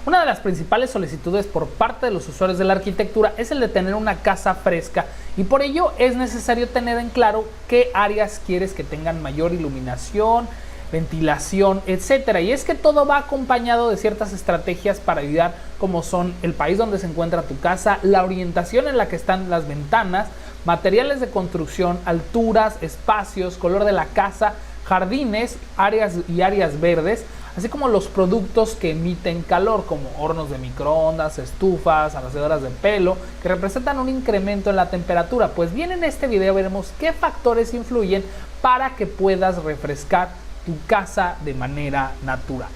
Una de las principales solicitudes por parte de los usuarios de la arquitectura es el de tener una casa fresca y por ello es necesario tener en claro qué áreas quieres que tengan mayor iluminación, ventilación, etcétera. Y es que todo va acompañado de ciertas estrategias para ayudar, como son el país donde se encuentra tu casa, la orientación en la que están las ventanas, materiales de construcción, alturas, espacios, color de la casa, jardines, áreas verdes, así como los productos que emiten calor, como hornos de microondas, estufas, alacedoras de pelo, que representan un incremento en la temperatura. Pues bien, en este video veremos qué factores influyen para que puedas refrescar tu casa de manera natural.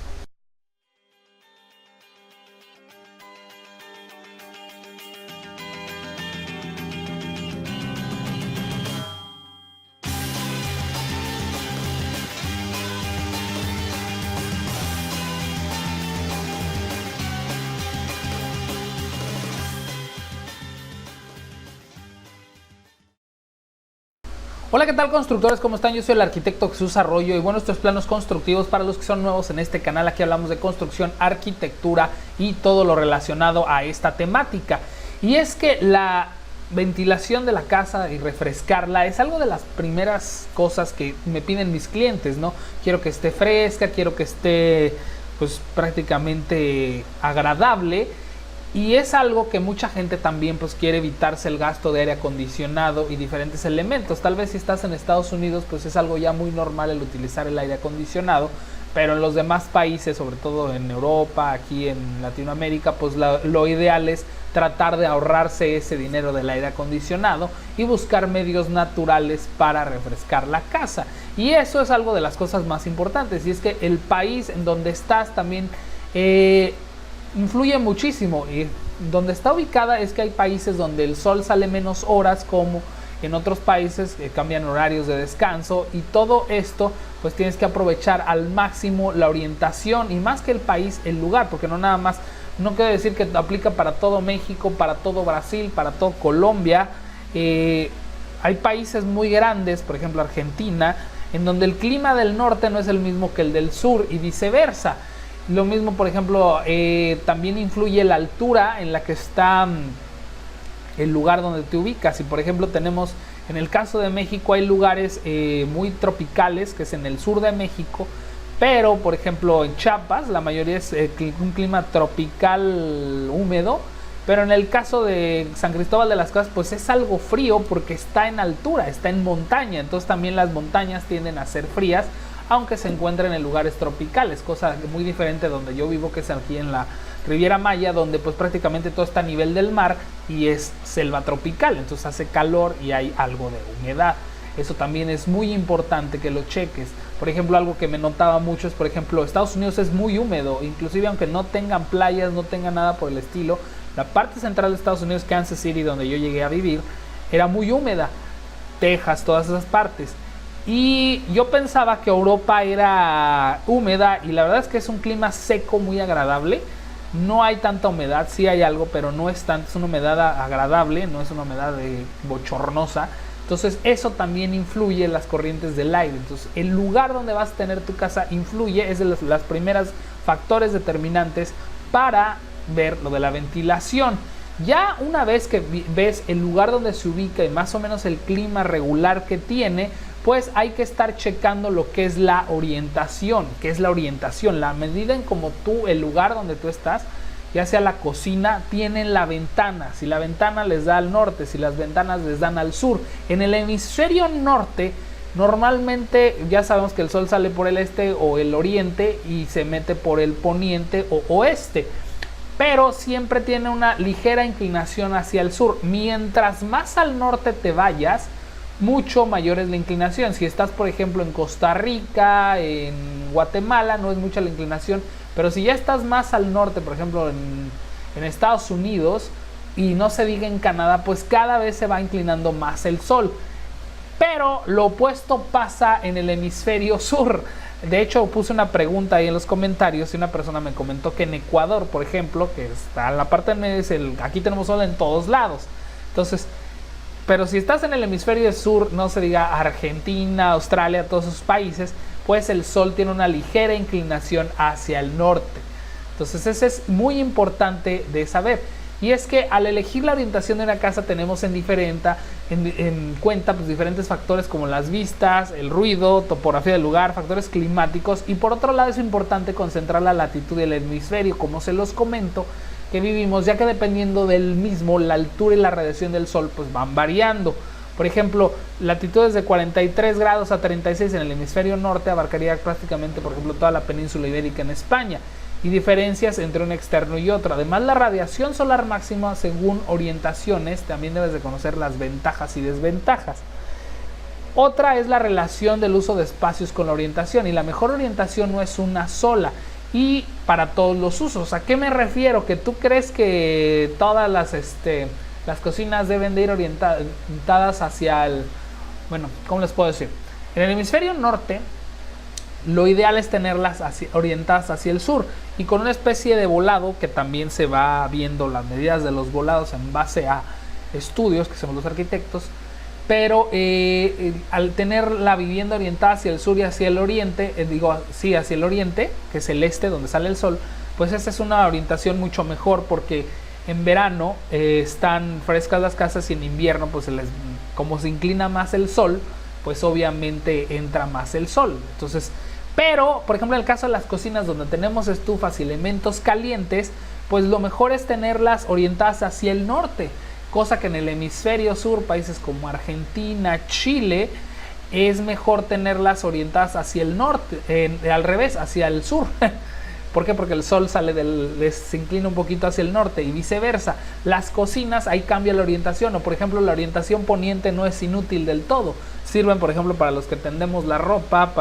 Hola, ¿qué tal, constructores? ¿Cómo están? Yo soy el arquitecto Jesús Arroyo y bueno, estos planos constructivos para los que son nuevos en este canal. Aquí hablamos de construcción, arquitectura y todo lo relacionado a esta temática. Y es que la ventilación de la casa y refrescarla es algo de las primeras cosas que me piden mis clientes, ¿no? Quiero que esté fresca, quiero que esté pues prácticamente agradable. Y es algo que mucha gente también pues quiere evitarse el gasto de aire acondicionado y diferentes elementos. Tal vez si estás en Estados Unidos pues es algo ya muy normal el utilizar el aire acondicionado, pero en los demás países, sobre todo en Europa, aquí en Latinoamérica, pues lo ideal es tratar de ahorrarse ese dinero del aire acondicionado y buscar medios naturales para refrescar la casa. Y eso es algo de las cosas más importantes, y es que el país en donde estás también influye muchísimo. Y donde está ubicada es que hay países donde el sol sale menos horas, como en otros países cambian horarios de descanso, y todo esto pues tienes que aprovechar al máximo la orientación, y más que el país, el lugar, porque no quiere decir que aplica para todo México, para todo Brasil, para todo Colombia. Hay países muy grandes, por ejemplo Argentina, en donde el clima del norte no es el mismo que el del sur y viceversa. Lo mismo, por ejemplo, también influye la altura en la que está el lugar donde te ubicas. Y por ejemplo tenemos, en el caso de México, hay lugares muy tropicales, que es en el sur de México, pero por ejemplo en Chiapas la mayoría es un clima tropical húmedo, pero en el caso de San Cristóbal de las Casas pues es algo frío porque está en altura, está en montaña, entonces también las montañas tienden a ser frías, aunque se encuentren en lugares tropicales, cosa muy diferente donde yo vivo, que es aquí en la Riviera Maya, donde pues prácticamente todo está a nivel del mar y es selva tropical, entonces hace calor y hay algo de humedad. Eso también es muy importante que lo cheques. Por ejemplo, algo que me notaba mucho es, por ejemplo, Estados Unidos es muy húmedo, inclusive aunque no tengan playas, no tengan nada por el estilo, la parte central de Estados Unidos, Kansas City, donde yo llegué a vivir, era muy húmeda. Texas, todas esas partes. Y yo pensaba que Europa era húmeda, y la verdad es que es un clima seco muy agradable. No hay tanta humedad, sí hay algo, pero no es tanto, es una humedad agradable, no es una humedad bochornosa. Entonces eso también influye en las corrientes del aire. Entonces el lugar donde vas a tener tu casa influye, es de las primeras factores determinantes para ver lo de la ventilación. Ya una vez que ves el lugar donde se ubica y más o menos el clima regular que tiene, pues hay que estar checando lo que es la orientación. ¿Qué es la orientación? La medida en como el lugar donde tú estás, ya sea la cocina, tienen la ventana. Si la ventana les da al norte, si las ventanas les dan al sur. En el hemisferio norte, normalmente ya sabemos que el sol sale por el este o el oriente y se mete por el poniente o oeste, pero siempre tiene una ligera inclinación hacia el sur. Mientras más al norte te vayas, mucho mayor es la inclinación. Si estás, por ejemplo, en Costa Rica, en Guatemala, no es mucha la inclinación, pero si ya estás más al norte, por ejemplo en Estados Unidos, y no se diga en Canadá, pues cada vez se va inclinando más el sol. Pero lo opuesto pasa en el hemisferio sur. De hecho, puse una pregunta ahí en los comentarios y una persona me comentó que en Ecuador, por ejemplo, que está en la parte de medio, aquí tenemos sol en todos lados. Entonces, pero si estás en el hemisferio sur, no se diga Argentina, Australia, todos esos países, pues el sol tiene una ligera inclinación hacia el norte. Entonces ese es muy importante de saber. Y es que al elegir la orientación de una casa tenemos en cuenta pues, diferentes factores como las vistas, el ruido, topografía del lugar, factores climáticos. Y por otro lado es importante concentrar la latitud del hemisferio, como se los comento, que vivimos, ya que dependiendo del mismo, la altura y la radiación del sol pues van variando. Por ejemplo, latitudes de 43 grados a 36 en el hemisferio norte abarcaría prácticamente, por ejemplo, toda la península ibérica en España, y diferencias entre un externo y otro. Además, la radiación solar máxima según orientaciones, también debes de conocer las ventajas y desventajas. Otra es la relación del uso de espacios con la orientación, y la mejor orientación no es una sola y para todos los usos. ¿A qué me refiero? Que tú crees que todas las cocinas deben de ir orientadas hacia el... Bueno, ¿cómo les puedo decir? En el hemisferio norte, lo ideal es tenerlas orientadas hacia el sur y con una especie de volado, que también se va viendo las medidas de los volados en base a estudios que hacemos los arquitectos, pero al tener la vivienda orientada hacia el sur y hacia el oriente, hacia el oriente, que es el este donde sale el sol, pues esta es una orientación mucho mejor, porque en verano están frescas las casas y en invierno pues como se inclina más el sol, pues obviamente entra más el sol. Entonces, pero por ejemplo en el caso de las cocinas donde tenemos estufas y elementos calientes, pues lo mejor es tenerlas orientadas hacia el norte, cosa que en el hemisferio sur, países como Argentina, Chile, es mejor tenerlas orientadas hacia el norte, al revés, hacia el sur. ¿Por qué? Porque el sol se inclina un poquito hacia el norte y viceversa. Las cocinas, ahí cambia la orientación, o por ejemplo la orientación poniente no es inútil del todo. Sirven por ejemplo para los que tendemos la ropa,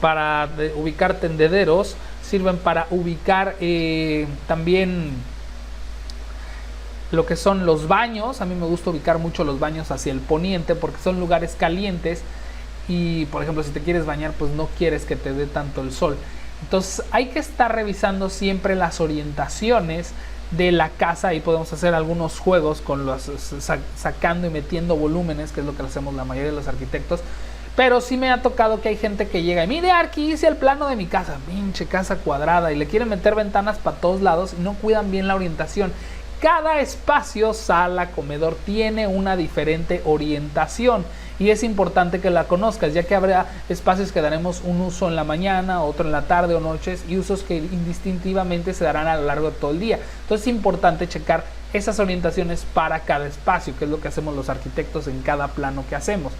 para ubicar tendederos, sirven para ubicar también lo que son los baños. A mí me gusta ubicar mucho los baños hacia el poniente porque son lugares calientes y por ejemplo si te quieres bañar pues no quieres que te dé tanto el sol. Entonces hay que estar revisando siempre las orientaciones de la casa y podemos hacer algunos juegos con sacando y metiendo volúmenes, que es lo que hacemos la mayoría de los arquitectos. Pero sí me ha tocado que hay gente que llega y mire, aquí hice el plano de mi casa, pinche casa cuadrada, y le quieren meter ventanas para todos lados y no cuidan bien la orientación. Cada espacio, sala, comedor, tiene una diferente orientación y es importante que la conozcas, ya que habrá espacios que daremos un uso en la mañana, otro en la tarde o noches, y usos que indistintivamente se darán a lo largo de todo el día. Entonces es importante checar esas orientaciones para cada espacio, que es lo que hacemos los arquitectos en cada plano que hacemos.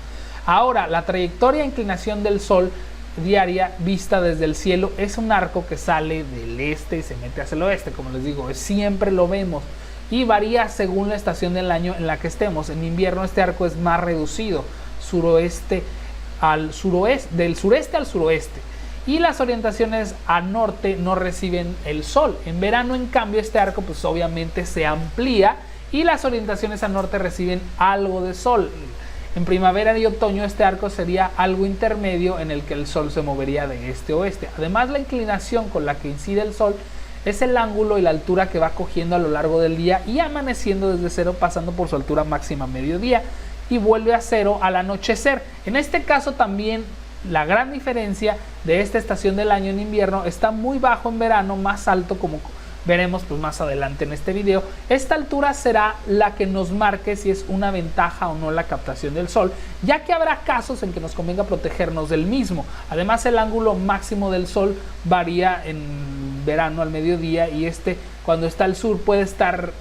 Ahora, la trayectoria e inclinación del sol diaria vista desde el cielo es un arco que sale del este y se mete hacia el oeste, como les digo, siempre lo vemos y varía según la estación del año en la que estemos. En invierno este arco es más reducido, del sureste al suroeste, y las orientaciones a norte no reciben el sol. En verano en cambio este arco pues obviamente se amplía y las orientaciones a norte reciben algo de sol. En primavera y otoño este arco sería algo intermedio en el que el sol se movería de este a oeste. Además, la inclinación con la que incide el sol es el ángulo y la altura que va cogiendo a lo largo del día y amaneciendo desde cero, pasando por su altura máxima a mediodía y vuelve a cero al anochecer. En este caso también la gran diferencia de esta estación del año en invierno está muy bajo en verano, más alto, como veremos pues más adelante en este video. Esta altura será la que nos marque si es una ventaja o no la captación del sol, ya que habrá casos en que nos convenga protegernos del mismo. Además, el ángulo máximo del sol varía en verano al mediodía y cuando está al sur puede estar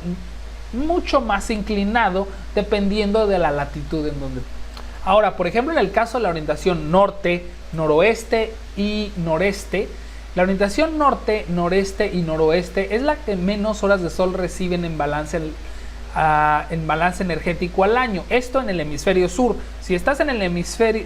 mucho más inclinado dependiendo de la latitud en donde. Ahora, por ejemplo, en el caso de la orientación norte, noroeste y noreste, la orientación norte, noreste y noroeste es la que menos horas de sol reciben en balance energético al año. Esto en el hemisferio sur. Si estás en el hemisferio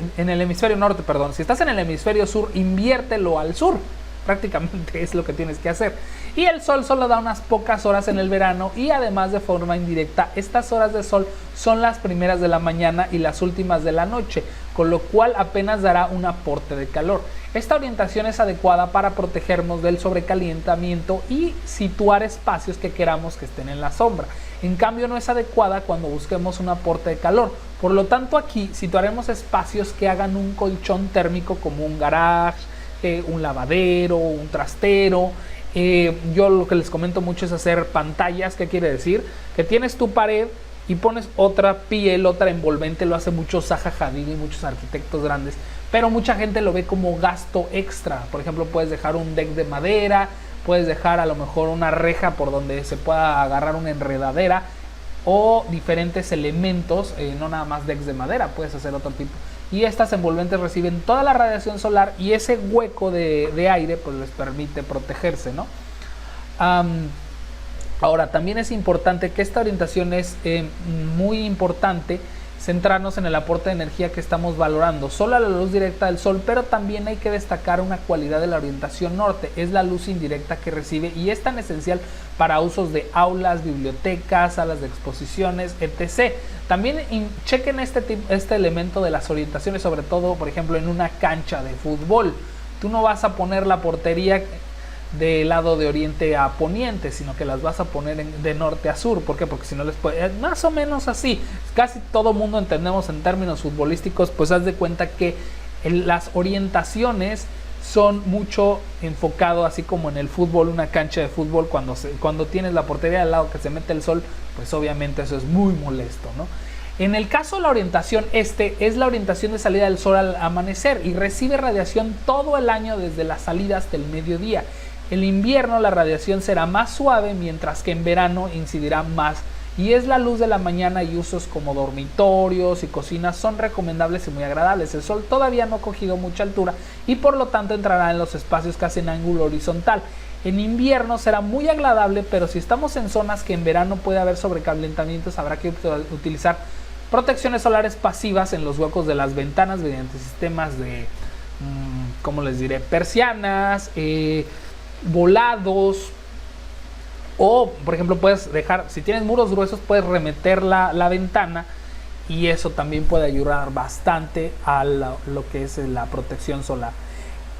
norte, si estás en el hemisferio sur, inviértelo al sur. Prácticamente es lo que tienes que hacer. Y el sol solo da unas pocas horas en el verano y además de forma indirecta, estas horas de sol son las primeras de la mañana y las últimas de la noche, con lo cual apenas dará un aporte de calor. Esta orientación es adecuada para protegernos del sobrecalentamiento y situar espacios que queramos que estén en la sombra. En cambio, no es adecuada cuando busquemos un aporte de calor. Por lo tanto, aquí situaremos espacios que hagan un colchón térmico como un garage, un lavadero, un trastero, Yo lo que les comento mucho es hacer pantallas. ¿Qué quiere decir? Que tienes tu pared y pones otra piel, otra envolvente. Lo hace mucho Zaha Hadid y muchos arquitectos grandes, pero mucha gente lo ve como gasto extra. Por ejemplo, puedes dejar un deck de madera, puedes dejar a lo mejor una reja por donde se pueda agarrar una enredadera, o diferentes elementos, no nada más decks de madera, puedes hacer otro tipo. Y estas envolventes reciben toda la radiación solar y ese hueco de aire pues les permite protegerse, ¿no? Ahora, también es importante que esta orientación es muy importante centrarnos en el aporte de energía que estamos valorando, solo a la luz directa del sol, pero también hay que destacar una cualidad de la orientación norte, es la luz indirecta que recibe y es tan esencial para usos de aulas, bibliotecas, salas de exposiciones, etc. También chequen este elemento de las orientaciones, sobre todo, por ejemplo, en una cancha de fútbol. Tú no vas a poner la portería del lado de oriente a poniente, sino que las vas a poner de norte a sur. ¿Por qué? Porque si no les puede, más o menos así, casi todo mundo entendemos en términos futbolísticos, pues haz de cuenta que las orientaciones son mucho enfocado, así como en el fútbol, una cancha de fútbol, cuando tienes la portería al lado que se mete el sol, pues obviamente eso es muy molesto, ¿no? En el caso de la orientación es la orientación de salida del sol al amanecer y recibe radiación todo el año desde la salida hasta el mediodía. En invierno la radiación será más suave, mientras que en verano incidirá más, y es la luz de la mañana y usos como dormitorios y cocinas son recomendables y muy agradables. El sol todavía no ha cogido mucha altura y por lo tanto entrará en los espacios casi en ángulo horizontal. En invierno será muy agradable, pero si estamos en zonas que en verano puede haber sobrecalentamientos, habrá que utilizar protecciones solares pasivas en los huecos de las ventanas mediante sistemas de, ¿cómo les diré? Persianas, volados, o por ejemplo puedes dejar, si tienes muros gruesos, puedes remeter la ventana y eso también puede ayudar bastante a lo que es la protección solar.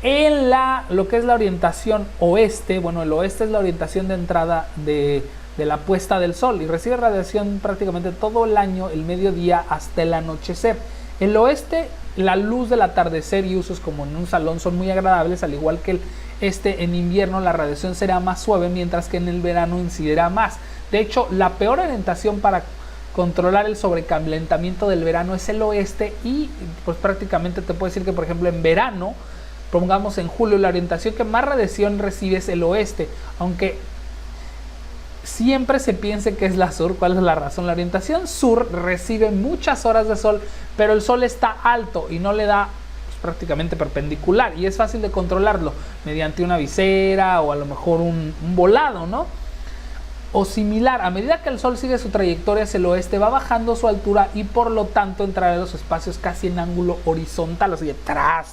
En lo que es la orientación oeste, bueno, el oeste es la orientación de entrada de la puesta del sol y recibe radiación prácticamente todo el año, el mediodía hasta el anochecer. El oeste, la luz del atardecer y usos como en un salón son muy agradables, al igual que en invierno la radiación será más suave, mientras que en el verano incidirá más. De hecho, la peor orientación para controlar el sobrecalentamiento del verano es el oeste y pues prácticamente te puedo decir que por ejemplo en verano, pongamos en julio, la orientación que más radiación recibe es el oeste, aunque siempre se piense que es la sur. ¿Cuál es la razón? La orientación sur recibe muchas horas de sol, pero el sol está alto y no le da prácticamente perpendicular y es fácil de controlarlo mediante una visera o a lo mejor un volado, ¿no? O similar, a medida que el sol sigue su trayectoria hacia el oeste va bajando su altura y por lo tanto entrará en los espacios casi en ángulo horizontal, o sea, atrás.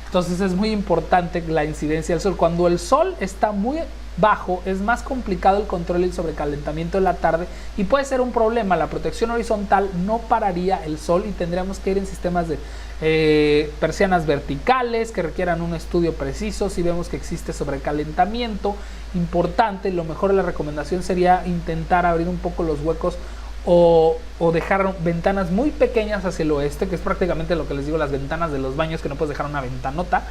Entonces es muy importante la incidencia del sol. Cuando el sol está muy bajo es más complicado el control y el sobrecalentamiento de la tarde y puede ser un problema. La protección horizontal no pararía el sol y tendríamos que ir en sistemas de persianas verticales que requieran un estudio preciso. Si vemos que existe sobrecalentamiento importante, lo mejor de la recomendación sería intentar abrir un poco los huecos o dejar ventanas muy pequeñas hacia el oeste, que es prácticamente lo que les digo, las ventanas de los baños, que no puedes dejar una ventanota,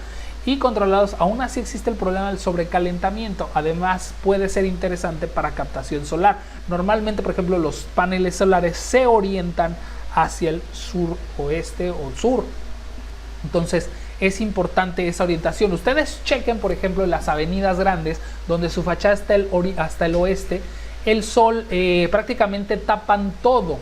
y controlados. Aún así existe el problema del sobrecalentamiento. Además puede ser interesante para captación solar. Normalmente, por ejemplo, los paneles solares se orientan hacia el suroeste o sur, entonces es importante esa orientación. Ustedes chequen, por ejemplo, en las avenidas grandes donde su fachada está hasta el oeste, el sol prácticamente tapan todo,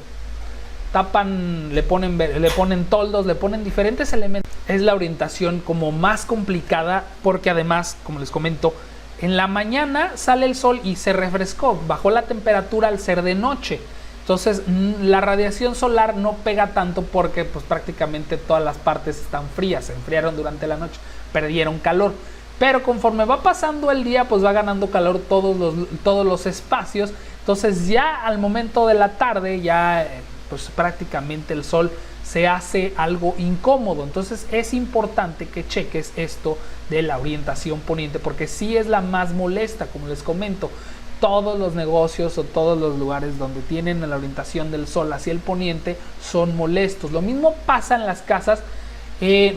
le ponen toldos, le ponen diferentes elementos. Es la orientación como más complicada porque además, como les comento, en la mañana sale el sol y se refrescó, bajó la temperatura al ser de noche. Entonces la radiación solar no pega tanto porque pues prácticamente todas las partes están frías, se enfriaron durante la noche, perdieron calor. Pero conforme va pasando el día, pues va ganando calor todos los espacios. Entonces ya al momento de la tarde, ya pues prácticamente el sol se hace algo incómodo. Entonces es importante que cheques esto de la orientación poniente, porque sí es la más molesta, como les comento. Todos los negocios o todos los lugares donde tienen la orientación del sol hacia el poniente son molestos. Lo mismo pasa en las casas.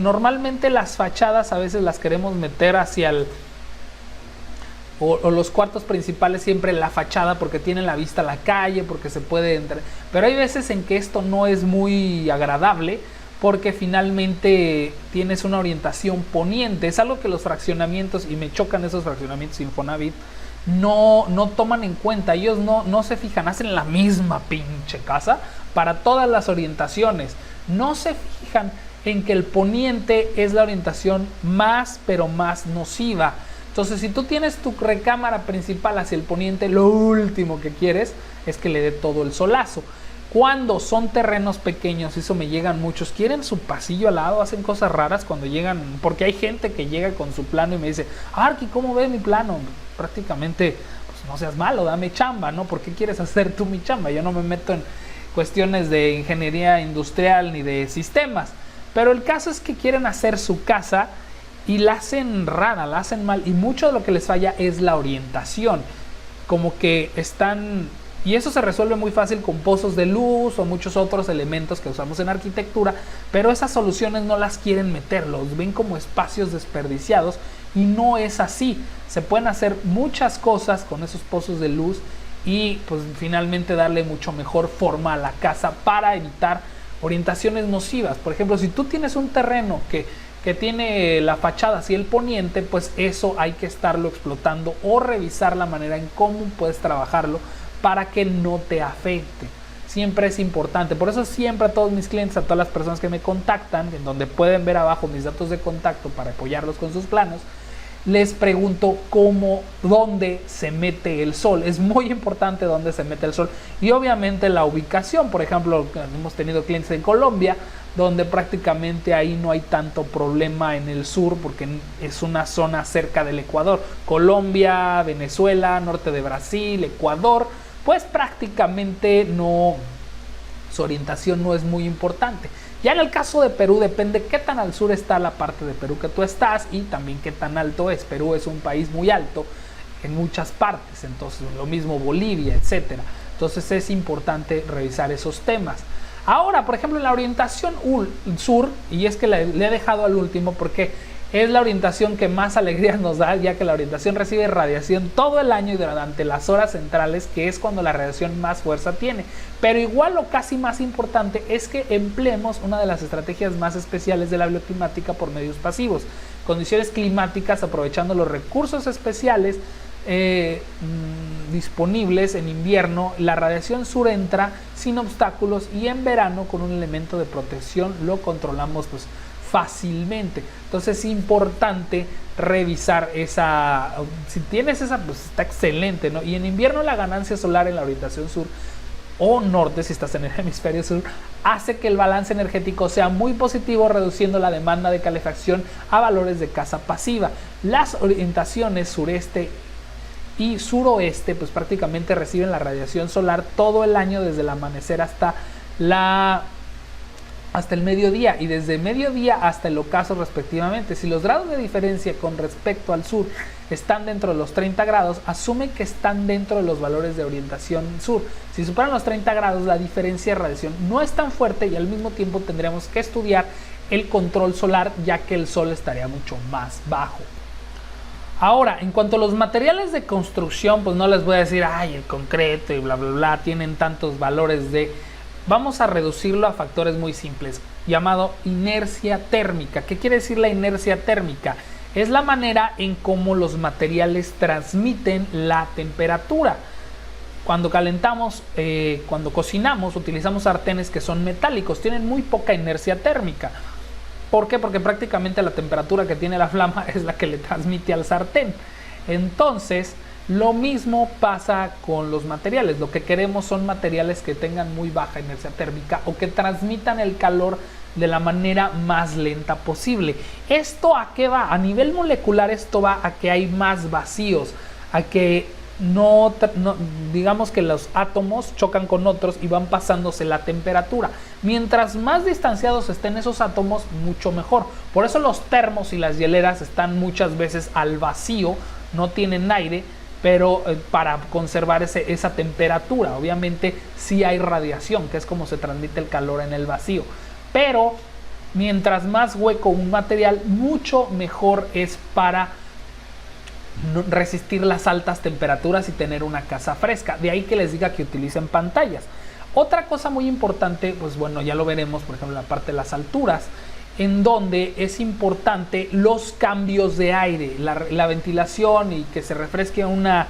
Normalmente las fachadas a veces las queremos meter hacia o los cuartos principales siempre la fachada porque tienen la vista a la calle, porque se puede entrar. Pero hay veces en que esto no es muy agradable porque finalmente tienes una orientación poniente. Es algo que los fraccionamientos, y me chocan esos fraccionamientos Infonavit, no toman en cuenta. Ellos no se fijan, hacen la misma pinche casa para todas las orientaciones. No se fijan en que el poniente es la orientación más, pero más nociva. Entonces, si tú tienes tu recámara principal hacia el poniente, lo último que quieres es que le dé todo el solazo. Cuando son terrenos pequeños, eso me llegan muchos, quieren su pasillo al lado, hacen cosas raras cuando llegan, porque hay gente que llega con su plano y me dice, Arqui, ¿cómo ves mi plano? Prácticamente, pues no seas malo, dame chamba, ¿no? ¿Por qué quieres hacer tú mi chamba? Yo no me meto en cuestiones de ingeniería industrial ni de sistemas, pero el caso es que quieren hacer su casa y la hacen rara, la hacen mal, y mucho de lo que les falla es la orientación, como que están... Y eso se resuelve muy fácil con pozos de luz o muchos otros elementos que usamos en arquitectura, pero esas soluciones no las quieren meter, los ven como espacios desperdiciados y no es así. Se pueden hacer muchas cosas con esos pozos de luz y pues finalmente darle mucho mejor forma a la casa para evitar orientaciones nocivas. Por ejemplo, si tú tienes un terreno que tiene la fachada hacia el poniente, pues eso hay que estarlo explotando o revisar la manera en cómo puedes trabajarlo para que no te afecte. Siempre es importante. Por eso siempre a todos mis clientes, a todas las personas que me contactan, en donde pueden ver abajo mis datos de contacto para apoyarlos con sus planos, les pregunto dónde se mete el sol. Es muy importante dónde se mete el sol. Y obviamente la ubicación. Por ejemplo, hemos tenido clientes en Colombia, donde prácticamente ahí no hay tanto problema en el sur, porque es una zona cerca del Ecuador. Colombia, Venezuela, norte de Brasil, Ecuador, pues prácticamente su orientación no es muy importante. Ya en el caso de Perú depende qué tan al sur está la parte de Perú que tú estás y también qué tan alto es. Perú es un país muy alto en muchas partes, entonces lo mismo Bolivia, etcétera. Entonces es importante revisar esos temas. Ahora, por ejemplo, en la orientación sur, y es que le he dejado al último porque es la orientación que más alegría nos da, ya que la orientación recibe radiación todo el año y durante las horas centrales, que es cuando la radiación más fuerza tiene. Pero igual o casi más importante es que empleemos una de las estrategias más especiales de la bioclimática por medios pasivos. Condiciones climáticas aprovechando los recursos especiales disponibles en invierno. La radiación sur entra sin obstáculos y en verano con un elemento de protección lo controlamos pues fácilmente. Entonces es importante revisar esa, si tienes esa pues está excelente, ¿no? Y en invierno la ganancia solar en la orientación sur o norte, si estás en el hemisferio sur, hace que el balance energético sea muy positivo, reduciendo la demanda de calefacción a valores de casa pasiva. Las orientaciones sureste y suroeste pues prácticamente reciben la radiación solar todo el año, desde el amanecer hasta el mediodía, y desde mediodía hasta el ocaso respectivamente. Si los grados de diferencia con respecto al sur están dentro de los 30 grados, asume que están dentro de los valores de orientación sur. Si superan los 30 grados, la diferencia de radiación no es tan fuerte y al mismo tiempo tendremos que estudiar el control solar, ya que el sol estaría mucho más bajo. Ahora, en cuanto a los materiales de construcción, pues no les voy a decir, ay, el concreto y bla, bla, bla, tienen tantos valores de... Vamos a reducirlo a factores muy simples, llamado inercia térmica. ¿Qué quiere decir la inercia térmica? Es la manera en cómo los materiales transmiten la temperatura. Cuando calentamos, cuando cocinamos, utilizamos sartenes que son metálicos, tienen muy poca inercia térmica. ¿Por qué? Porque prácticamente la temperatura que tiene la flama es la que le transmite al sartén. Entonces, lo mismo pasa con los materiales. Lo que queremos son materiales que tengan muy baja inercia térmica o que transmitan el calor de la manera más lenta posible. ¿Esto a qué va? A nivel molecular esto va a que hay más vacíos, a que no digamos que los átomos chocan con otros y van pasándose la temperatura. Mientras más distanciados estén esos átomos, mucho mejor. Por eso los termos y las hieleras están muchas veces al vacío, no tienen aire, pero para conservar esa temperatura. Obviamente sí hay radiación, que es como se transmite el calor en el vacío, pero mientras más hueco un material, mucho mejor es para resistir las altas temperaturas y tener una casa fresca. De ahí que les diga que utilicen pantallas. Otra cosa muy importante, pues bueno, ya lo veremos, por ejemplo, en la parte de las alturas, en donde es importante los cambios de aire, la ventilación y que se refresque una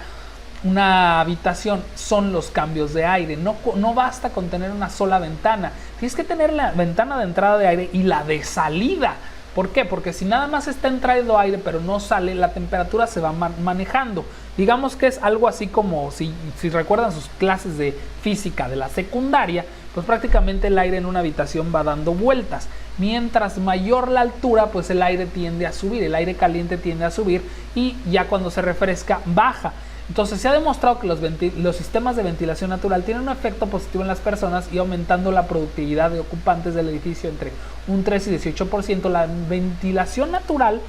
habitación son los cambios de aire. No basta con tener una sola ventana, tienes que tener la ventana de entrada de aire y la de salida. ¿Por qué? Porque si nada más está entrando aire pero no sale, la temperatura se va manejando. Digamos que es algo así como, si recuerdan sus clases de física de la secundaria, pues prácticamente el aire en una habitación va dando vueltas. Mientras mayor la altura, pues el aire tiende a subir, el aire caliente tiende a subir y ya cuando se refresca, baja. Entonces se ha demostrado que los sistemas de ventilación natural tienen un efecto positivo en las personas y aumentando la productividad de ocupantes del edificio entre un 3 y 18%. La ventilación natural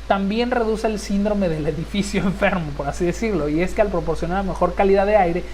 también reduce el síndrome del edificio enfermo, por así decirlo, y es que al proporcionar mejor calidad de aire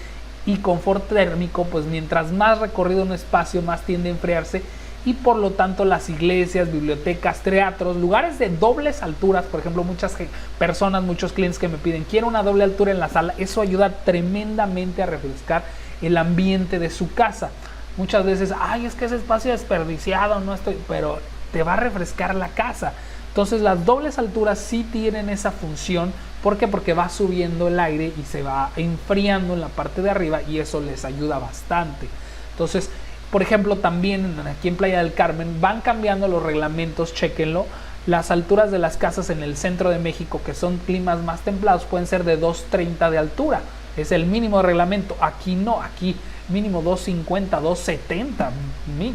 y confort térmico, pues mientras más recorrido un espacio, más tiende a enfriarse y por lo tanto las iglesias, bibliotecas, teatros, lugares de dobles alturas, por ejemplo, muchas personas, muchos clientes que me piden, quiero una doble altura en la sala, eso ayuda tremendamente a refrescar el ambiente de su casa. Muchas veces, ay, es que ese espacio desperdiciado, pero te va a refrescar la casa. Entonces las dobles alturas sí tienen esa función. ¿Por qué? Porque va subiendo el aire y se va enfriando en la parte de arriba y eso les ayuda bastante. Entonces, por ejemplo, también aquí en Playa del Carmen van cambiando los reglamentos, chéquenlo. Las alturas de las casas en el centro de México, que son climas más templados, pueden ser de 2.30 de altura. Es el mínimo de reglamento. Aquí no, aquí mínimo 2.50, 2.70.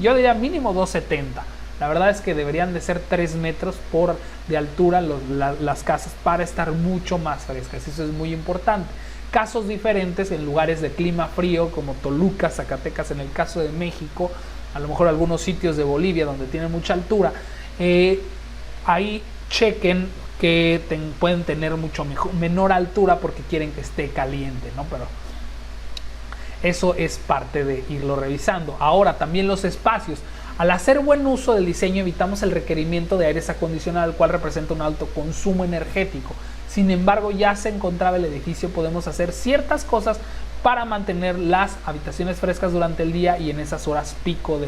Yo diría mínimo 2.70. La verdad es que deberían de ser 3 metros de altura las casas para estar mucho más frescas. Eso es muy importante. Casos diferentes en lugares de clima frío como Toluca, Zacatecas, en el caso de México, a lo mejor algunos sitios de Bolivia donde tienen mucha altura, ahí chequen que pueden tener mucho menor altura porque quieren que esté caliente, ¿no? Pero eso es parte de irlo revisando. Ahora también los espacios. Al hacer buen uso del diseño evitamos el requerimiento de aires acondicionados, el cual representa un alto consumo energético. Sin embargo, ya se encontraba el edificio, podemos hacer ciertas cosas para mantener las habitaciones frescas durante el día y en esas horas pico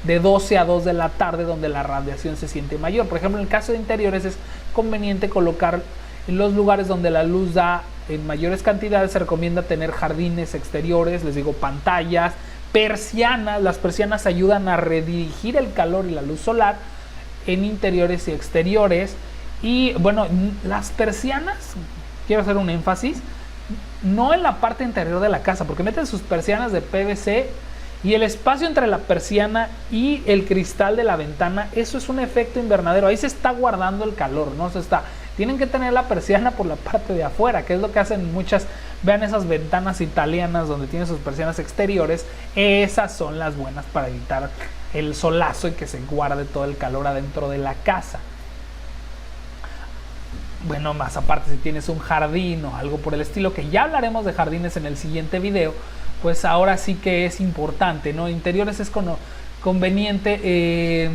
de 12 a 2 de la tarde donde la radiación se siente mayor. Por ejemplo, en el caso de interiores es conveniente colocar en los lugares donde la luz da en mayores cantidades, se recomienda tener jardines exteriores, les digo pantallas, persianas. Las persianas ayudan a redirigir el calor y la luz solar en interiores y exteriores. Y bueno, las persianas, quiero hacer un énfasis, no en la parte interior de la casa, porque meten sus persianas de PVC y el espacio entre la persiana y el cristal de la ventana, eso es un efecto invernadero, ahí se está guardando el calor, ¿no? Tienen que tener la persiana por la parte de afuera, que es lo que hacen muchas, vean esas ventanas italianas donde tienen sus persianas exteriores, esas son las buenas para evitar el solazo y que se guarde todo el calor adentro de la casa. Bueno, más aparte si tienes un jardín o algo por el estilo, que ya hablaremos de jardines en el siguiente video, pues ahora sí que es importante, ¿no? Interiores es conveniente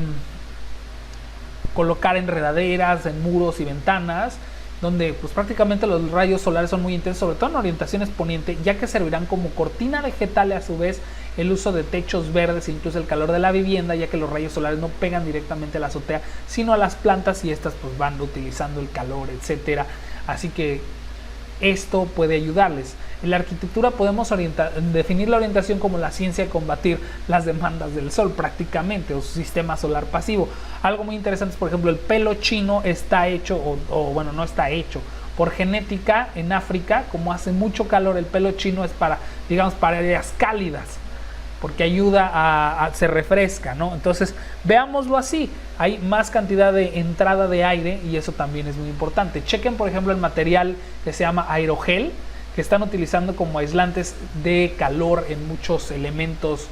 colocar enredaderas en muros y ventanas, donde pues prácticamente los rayos solares son muy intensos, sobre todo en orientaciones poniente, ya que servirán como cortina vegetal y a su vez el uso de techos verdes, incluso el calor de la vivienda, ya que los rayos solares no pegan directamente a la azotea, sino a las plantas y estas pues van utilizando el calor, etcétera. Así que esto puede ayudarles. En la arquitectura podemos definir la orientación como la ciencia de combatir las demandas del sol prácticamente, o su sistema solar pasivo. Algo muy interesante es, por ejemplo, el pelo chino está hecho, bueno, no está hecho, por genética en África, como hace mucho calor, el pelo chino es para, digamos, para áreas cálidas, porque ayuda se refresca, ¿no? Entonces, veámoslo así, hay más cantidad de entrada de aire y eso también es muy importante. Chequen, por ejemplo, el material que se llama aerogel, que están utilizando como aislantes de calor en muchos elementos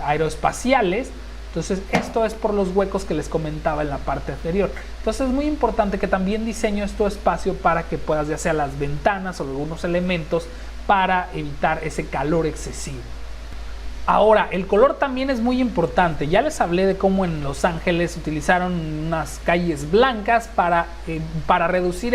aeroespaciales. Entonces, esto es por los huecos que les comentaba en la parte anterior. Entonces, es muy importante que también diseñes tu espacio para que puedas, ya sea las ventanas o algunos elementos, para evitar ese calor excesivo. Ahora, el color también es muy importante. Ya les hablé de cómo en Los Ángeles utilizaron unas calles blancas para reducir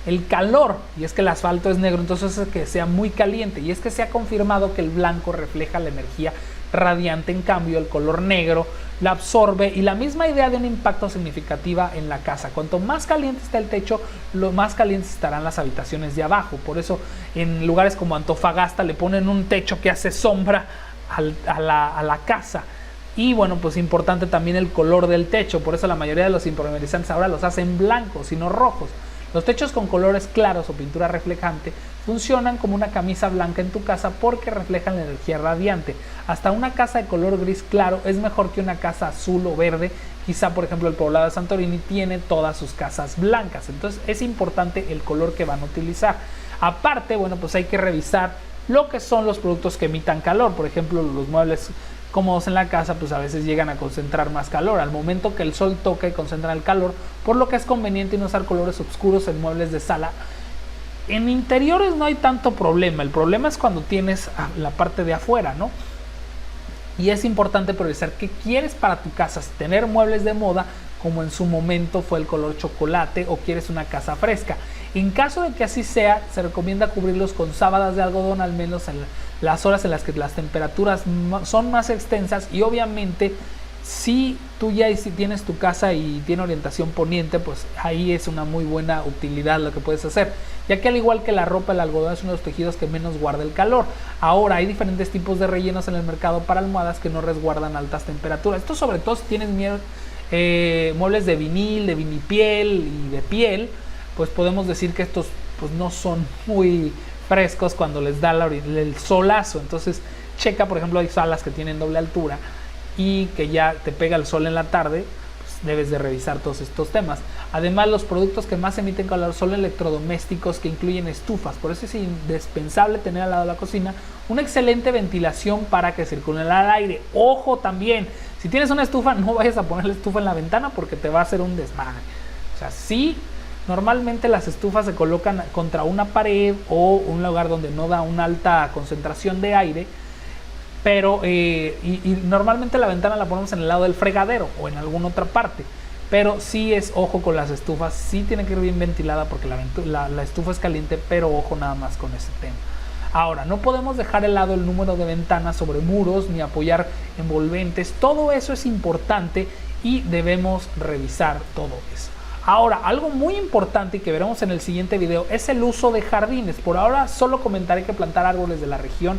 el calor, y es que el asfalto es negro, entonces es que sea muy caliente, y es que se ha confirmado que el blanco refleja la energía radiante, en cambio el color negro la absorbe, y la misma idea de un impacto significativa en la casa. Cuanto más caliente está el techo, lo más calientes estarán las habitaciones de abajo. Por eso en lugares como Antofagasta le ponen un techo que hace sombra a la casa. Y bueno, pues importante también el color del techo, por eso la mayoría de los impermeabilizantes ahora los hacen blancos y no rojos. Los techos con colores claros o pintura reflejante funcionan como una camisa blanca en tu casa porque reflejan la energía radiante. Hasta una casa de color gris claro es mejor que una casa azul o verde. Quizá, por ejemplo, el poblado de Santorini tiene todas sus casas blancas. Entonces es importante el color que van a utilizar. Aparte, bueno, pues hay que revisar lo que son los productos que emitan calor. Por ejemplo, los muebles cómodos en la casa, pues a veces llegan a concentrar más calor al momento que el sol toca y concentra el calor, por lo que es conveniente no usar colores oscuros en muebles de sala. En interiores no hay tanto problema, el problema es cuando tienes la parte de afuera, ¿no? Y es importante priorizar qué quieres para tu casa, tener muebles de moda como en su momento fue el color chocolate, o quieres una casa fresca. En caso de que así sea, se recomienda cubrirlos con sábanas de algodón al menos en las horas en las que las temperaturas son más extensas, y obviamente si tú ya tienes tu casa y tiene orientación poniente, pues ahí es una muy buena utilidad lo que puedes hacer, ya que al igual que la ropa, el algodón es uno de los tejidos que menos guarda el calor. Ahora hay diferentes tipos de rellenos en el mercado para almohadas que no resguardan altas temperaturas. Esto sobre todo si tienes muebles de vinil, de vinipiel y de piel, pues podemos decir que estos pues no son muy frescos cuando les da el solazo. Entonces checa, por ejemplo, hay salas que tienen doble altura y que ya te pega el sol en la tarde, pues debes de revisar todos estos temas. Además, los productos que más emiten calor son electrodomésticos que incluyen estufas. Por eso es indispensable tener al lado de la cocina una excelente ventilación para que circule el aire. Ojo también, si tienes una estufa, no vayas a poner la estufa en la ventana porque te va a hacer un desmadre. O sea, sí, normalmente las estufas se colocan contra una pared o un lugar donde no da una alta concentración de aire, pero y normalmente la ventana la ponemos en el lado del fregadero o en alguna otra parte, pero sí es ojo con las estufas, sí tiene que ir bien ventilada porque la estufa es caliente, pero ojo nada más con ese tema. Ahora, no podemos dejar de lado el número de ventanas sobre muros ni apoyar envolventes, todo eso es importante y debemos revisar todo eso. Ahora, algo muy importante y que veremos en el siguiente video es el uso de jardines. Por ahora solo comentaré que plantar árboles de la región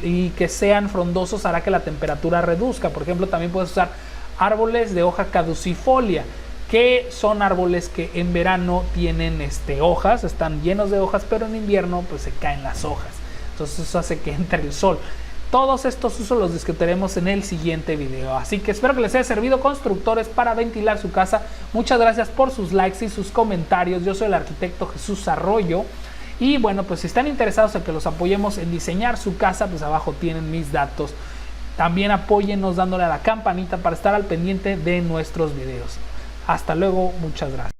y que sean frondosos hará que la temperatura reduzca. Por ejemplo, también puedes usar árboles de hoja caducifolia, que son árboles que en verano tienen hojas, están llenos de hojas, pero en invierno pues se caen las hojas. Entonces eso hace que entre el sol. Todos estos usos los discutiremos en el siguiente video. Así que espero que les haya servido, constructores, para ventilar su casa. Muchas gracias por sus likes y sus comentarios. Yo soy el arquitecto Jesús Arroyo. Y bueno, pues si están interesados en que los apoyemos en diseñar su casa, pues abajo tienen mis datos. También apóyennos dándole a la campanita para estar al pendiente de nuestros videos. Hasta luego, muchas gracias.